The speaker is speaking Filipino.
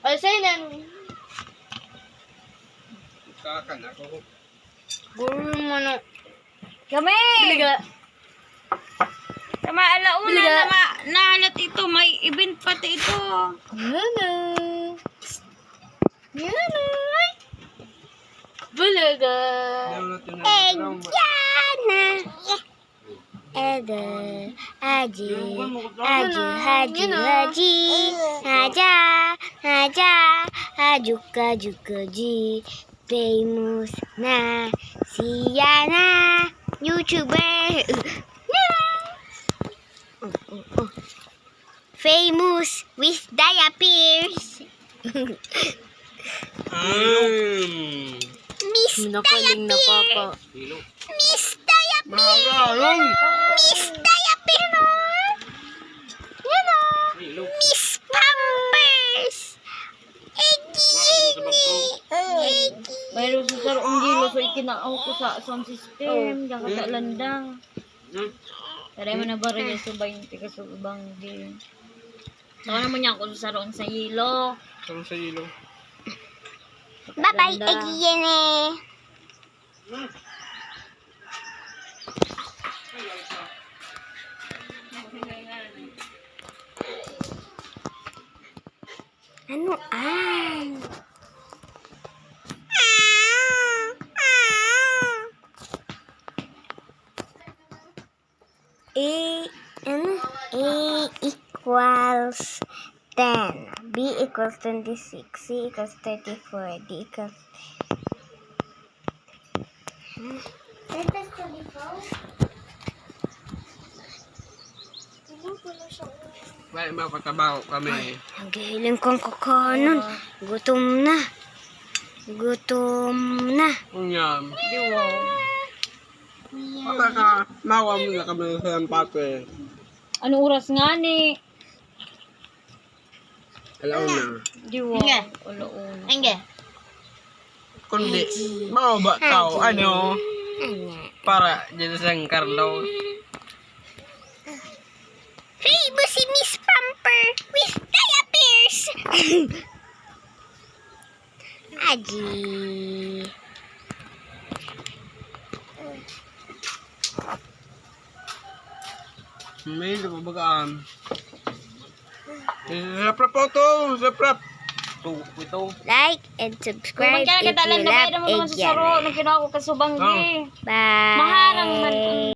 Sa'yo na. Kakan ako. Buro mo na. Kami! Biliga. Tama, alauna Biliga. na nahalat ito. May event pati ito. Yana. Yana. Biliga. Yana. Ede. Aji. Aju. Haji. Haji. Haja. Haja. Hajuka. Jukaji. Famous na si Yana. YouTuber. Famous with diapers. Miss Nakaling na papa. Miss Diaper. Maharong! Miss Diaper. Yan o. Miss Pampers. Mayroon sa sarong gilo. So, ikinaaw ko sa sound system. Diyan ka landang. Kaya mo na ba rin sa 20 ka sa ibang game. Saka naman niya ako sa roon sa hilo. Sarong sa ilong. Bye-bye. Ganda. Again eh. Ano an? A equals 10. B equals 26. C equals 34. D equals... Bakit mapatabaho kami? Nagihiling kong kakanon. Gutom na. Gutom na. Unyam. Di wow. Baka ka, mawa mo na kami sa empate. Ano oras nga ni? Alauna. Di wow. Nga. Alauna.Enge. Kundi, mawa ba tao? Ano? Para dyan sa Carlo. Famous si Miss Pamper with diapers. Aji. May lumabagaan. Saprap po to! Saprap! Ito. Like and subscribe Kung if you kadalan na love kayo naman sa Egyan. saro. Nung kinuha ko kasubanggi. Bye. Maharang man.